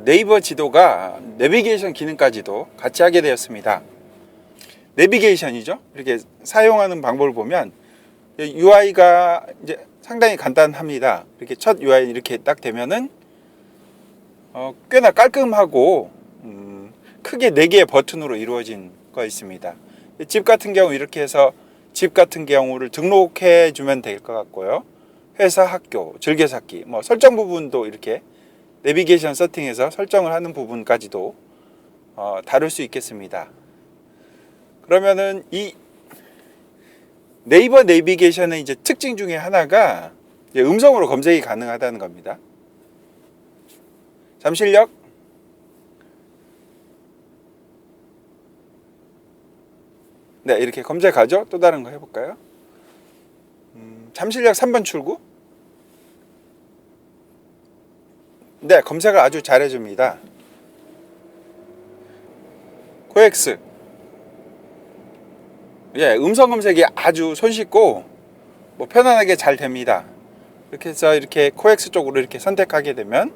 네이버 지도가 내비게이션 기능까지도 같이 하게 되었습니다. 내비게이션이죠. 이렇게 사용하는 방법을 보면 UI가 이제 상당히 간단합니다. 이렇게 첫 UI 이렇게 딱 되면은 꽤나 깔끔하고 크게 4개의 버튼으로 이루어진 거 있습니다. 집 같은 경우 이렇게 해서 집 같은 경우를 등록해 주면 될 것 같고요. 회사, 학교, 즐겨찾기, 뭐 설정 부분도 이렇게 내비게이션 세팅에서 설정을 하는 부분까지도 다룰 수 있겠습니다. 그러면은 이 네이버 내비게이션의 이제 특징 중에 하나가 이제 음성으로 검색이 가능하다는 겁니다. 잠실역 네, 이렇게 검색하죠. 또 다른 거 해볼까요? 잠실역 3번 출구 네, 검색을 아주 잘해줍니다. 코엑스 예, 음성 검색이 아주 손쉽고 뭐 편안하게 잘 됩니다. 이렇게 해서 이렇게 코엑스 쪽으로 이렇게 선택하게 되면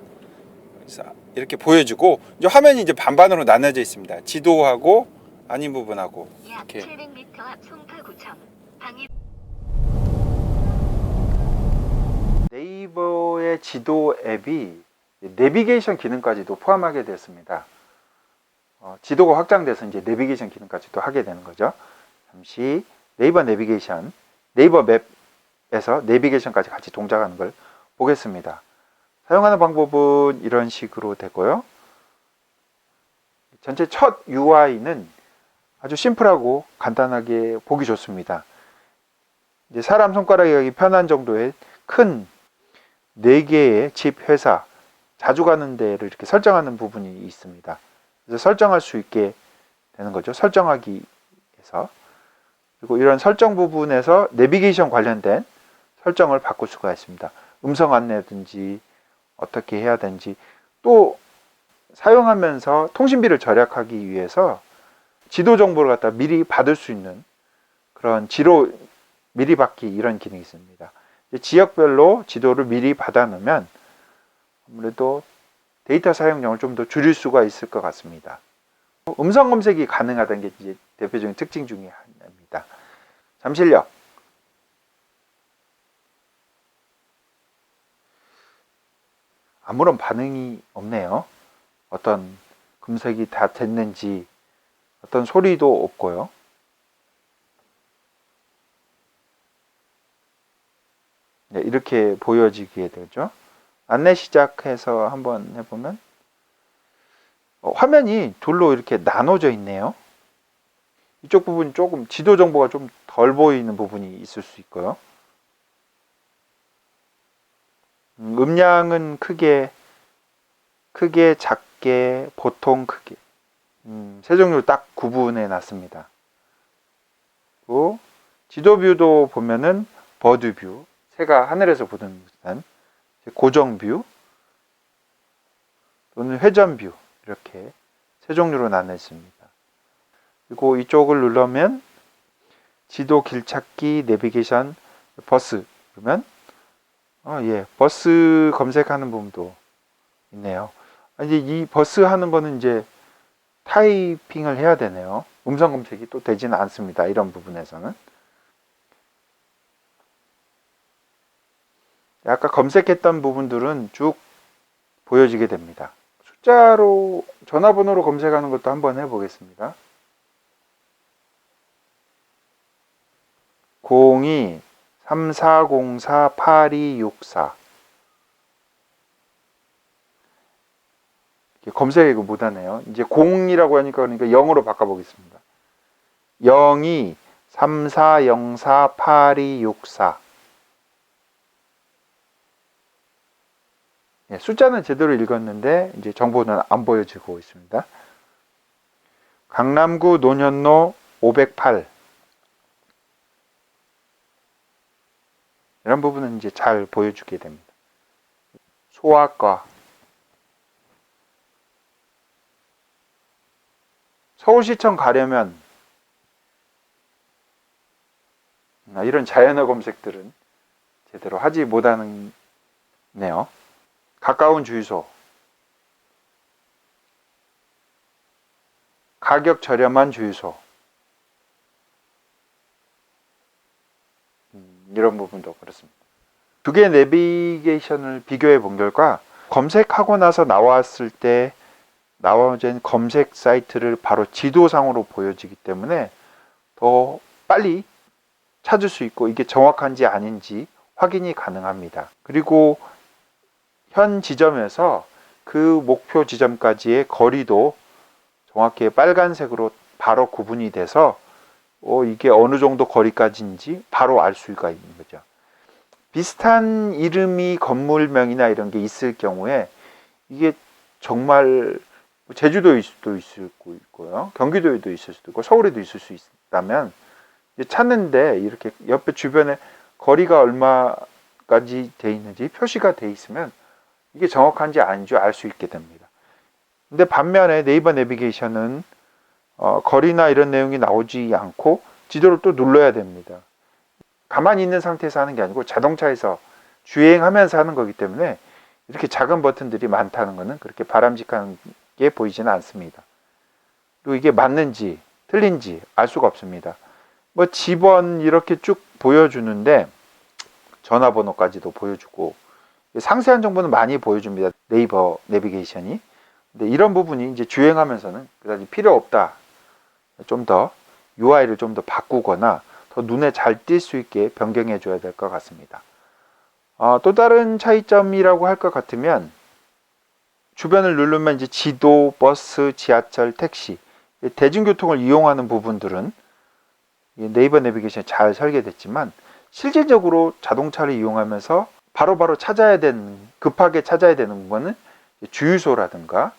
이렇게 보여주고 이제 화면이 이제 반반으로 나눠져 있습니다. 지도하고 아닌 부분하고 이렇게. 네이버의 지도 앱이 내비게이션 기능까지도 포함하게 되었습니다. 지도가 확장돼서 이제 내비게이션 기능까지도 하게 되는 거죠. 잠시 네이버 내비게이션, 네이버 맵에서 내비게이션까지 같이 동작하는 걸 보겠습니다. 사용하는 방법은 이런 식으로 되고요. 전체 첫 UI는 아주 심플하고 간단하게 보기 좋습니다. 이제 사람 손가락이 가기 편한 정도의 큰 4개의 집, 회사, 자주 가는 데를 이렇게 설정하는 부분이 있습니다. 그래서 설정할 수 있게 되는 거죠. 설정하기에서. 그리고 이런 설정 부분에서 내비게이션 관련된 설정을 바꿀 수가 있습니다. 음성 안내든지 어떻게 해야 되는지, 또 사용하면서 통신비를 절약하기 위해서 지도 정보를 갖다 미리 받을 수 있는 그런 지도 미리 받기 이런 기능이 있습니다. 지역별로 지도를 미리 받아 놓으면 아무래도 데이터 사용량을 좀 더 줄일 수가 있을 것 같습니다. 음성 검색이 가능하다는 게 이제 대표적인 특징 중에 하나입니다. 잠실역 아무런 반응이 없네요. 어떤 검색이 다 됐는지 어떤 소리도 없고요. 네, 이렇게 보여지게 되죠. 안내 시작해서 한번 해보면 화면이 둘로 이렇게 나눠져 있네요. 이쪽 부분이 조금 지도 정보가 좀 덜 보이는 부분이 있을 수 있고요. 음량은 크게, 작게, 보통 크게 세 종류로 딱 구분해 놨습니다. 그리고 지도 뷰도 보면은 버드 뷰, 새가 하늘에서 보는 듯한 고정 뷰 또는 회전 뷰, 이렇게 세 종류로 나눠 있습니다. 그리고 이쪽을 누르면 지도, 길찾기, 내비게이션, 버스 그러면 예, 버스 검색하는 부분도 있네요. 이제 이 버스 하는 거는 이제 타이핑을 해야 되네요. 음성 검색이 또 되지는 않습니다. 이런 부분에서는. 아까 검색했던 부분들은 쭉 보여지게 됩니다. 숫자로 전화번호로 검색하는 것도 한번 해보겠습니다. 02-3404-8264 검색을 못하네요. 이제 0이라고 하니까 그러니까 0으로 바꿔보겠습니다. 02-3404-8264 숫자는 제대로 읽었는데 이제 정보는 안 보여지고 있습니다. 강남구 논현로 508 이런 부분은 이제 잘 보여주게 됩니다. 소아과 서울시청 가려면 이런 자연어 검색들은 제대로 하지 못하네요. 가까운 주유소 가격 저렴한 주유소. 이런 부분도 그렇습니다. 두 개의 내비게이션을 비교해 본 결과 검색하고 나서 나왔을 때 나와진 검색 사이트를 바로 지도상으로 보여지기 때문에 더 빨리 찾을 수 있고 이게 정확한지 아닌지 확인이 가능합니다. 그리고 현 지점에서 그 목표 지점까지의 거리도 정확히 빨간색으로 바로 구분이 돼서 이게 어느 정도 거리까지인지 바로 알 수가 있는 거죠. 비슷한 이름이 건물명이나 이런 게 있을 경우에 이게 정말 제주도일 수도 있을 거고요. 경기도에도 있을 수도 있고 서울에도 있을 수 있다면 찾는데 이렇게 옆에 주변에 거리가 얼마까지 돼 있는지 표시가 돼 있으면 이게 정확한지 아닌지 알 수 있게 됩니다. 근데 반면에 네이버 내비게이션은 거리나 이런 내용이 나오지 않고 지도를 또 눌러야 됩니다. 가만히 있는 상태에서 하는 게 아니고 자동차에서 주행하면서 하는 거기 때문에 이렇게 작은 버튼들이 많다는 것은 그렇게 바람직하게 보이지는 않습니다. 그리고 이게 맞는지 틀린지 알 수가 없습니다. 뭐 집원 이렇게 쭉 보여주는데 전화번호까지도 보여주고 상세한 정보는 많이 보여줍니다. 네이버 내비게이션이. 근데 이런 부분이 이제 주행하면서는 그다지 필요 없다. 좀 더 UI를 좀 더 바꾸거나 더 눈에 잘 띌 수 있게 변경해 줘야 될 것 같습니다. 또 다른 차이점이라고 할 것 같으면 주변을 누르면 이제 지도, 버스, 지하철, 택시 대중교통을 이용하는 부분들은 네이버 내비게이션이 잘 설계됐지만 실질적으로 자동차를 이용하면서 바로바로 찾아야 되는 급하게 찾아야 되는 거는 주유소라든가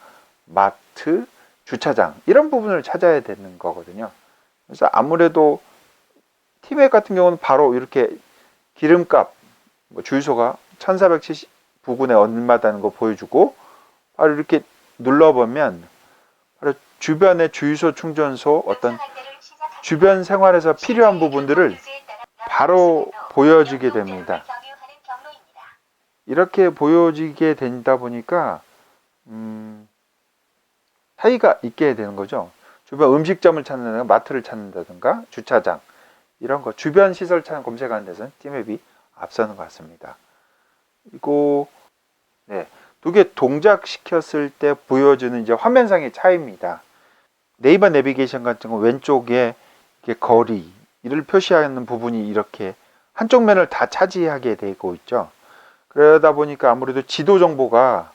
마트, 주차장 이런 부분을 찾아야 되는 거거든요. 그래서 아무래도 티맵 같은 경우는 바로 이렇게 기름값 주유소가 1470 부근에 얼마다는 거 보여주고 바로 이렇게 눌러보면 바로 주변의 주유소, 충전소 어떤 주변 생활에서 필요한 부분들을 바로 보여주게 됩니다. 이렇게 보여지게 된다 보니까 차이가 있게 되는 거죠. 주변 음식점을 찾는다든가 마트를 찾는다든가 주차장 이런 거 주변 시설 찾는 검색하는 데서는 티맵이 앞서는 것 같습니다. 그리고 두 개 동작시켰을 때 보여주는 이제 화면상의 차이입니다. 네이버 내비게이션 같은 거 왼쪽에 이렇게 거리를 표시하는 부분이 이렇게 한쪽 면을 다 차지하게 되고 있죠. 그러다 보니까 아무래도 지도 정보가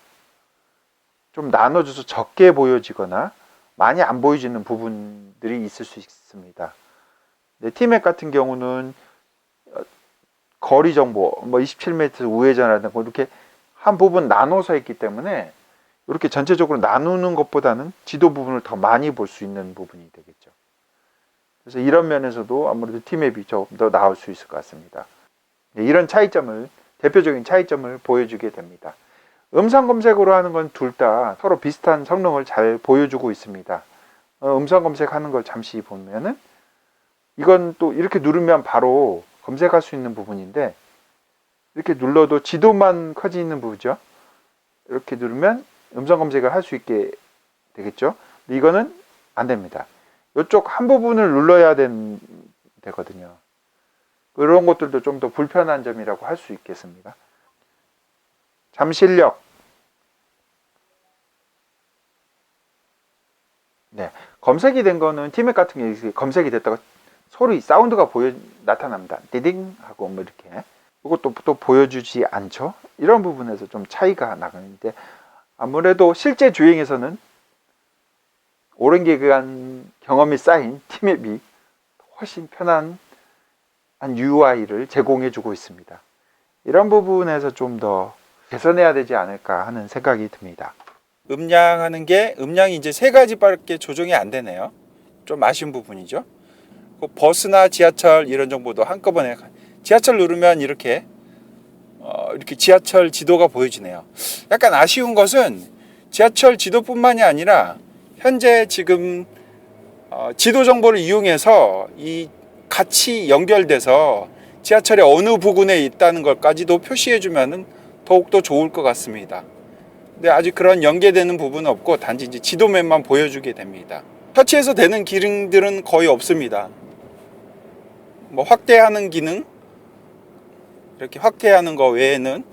좀 나눠져서 적게 보여지거나 많이 안 보여지는 부분들이 있을 수 있습니다. 티맵 같은 경우는 거리 정보, 27m 우회전이라든가 이렇게 한 부분 나눠서 했기 때문에 이렇게 전체적으로 나누는 것보다는 지도 부분을 더 많이 볼 수 있는 부분이 되겠죠. 그래서 이런 면에서도 아무래도 티맵이 조금 더 나올 수 있을 것 같습니다. 이런 차이점을 대표적인 차이점을 보여주게 됩니다. 음성 검색으로 하는 건 둘 다 서로 비슷한 성능을 잘 보여주고 있습니다. 음성 검색하는 걸 잠시 보면은 이건 또 이렇게 누르면 바로 검색할 수 있는 부분인데 이렇게 눌러도 지도만 커져 있는 부분이죠. 이렇게 누르면 음성 검색을 할 수 있게 되겠죠. 근데 이거는 안 됩니다. 이쪽 한 부분을 눌러야 되거든요. 그런 것들도 좀 더 불편한 점이라고 할 수 있겠습니다. 잠실역. 검색이 된 거는 티맵 같은 게 검색이 됐다가 소리, 사운드가 나타납니다. 디딩 하고 이렇게. 이것도 또 보여주지 않죠. 이런 부분에서 좀 차이가 나는데 아무래도 실제 주행에서는 오랜 기간 경험이 쌓인 티맵이 훨씬 편한 UI를 제공해 주고 있습니다. 이런 부분에서 좀 더 개선해야 되지 않을까 하는 생각이 듭니다. 음량하는 게 음량이 이제 3가지밖에 조정이 안 되네요. 좀 아쉬운 부분이죠. 버스나 지하철 이런 정보도 한꺼번에 지하철 누르면 이렇게 지하철 지도가 보여지네요. 약간 아쉬운 것은 지하철 지도뿐만이 아니라 현재 지금 지도 정보를 이용해서 이 같이 연결돼서 지하철의 어느 부근에 있다는 것까지도 표시해 주면은 더욱더 좋을 것 같습니다. 근데 아직 그런 연계되는 부분은 없고 단지 이제 지도맵만 보여주게 됩니다. 터치해서 되는 기능들은 거의 없습니다. 뭐 확대하는 기능, 이렇게 확대하는 거 외에는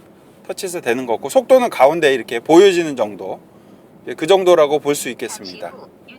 터치해서 되는 거 없고, 속도는 가운데 이렇게 보여지는 정도, 그 정도라고 볼 수 있겠습니다.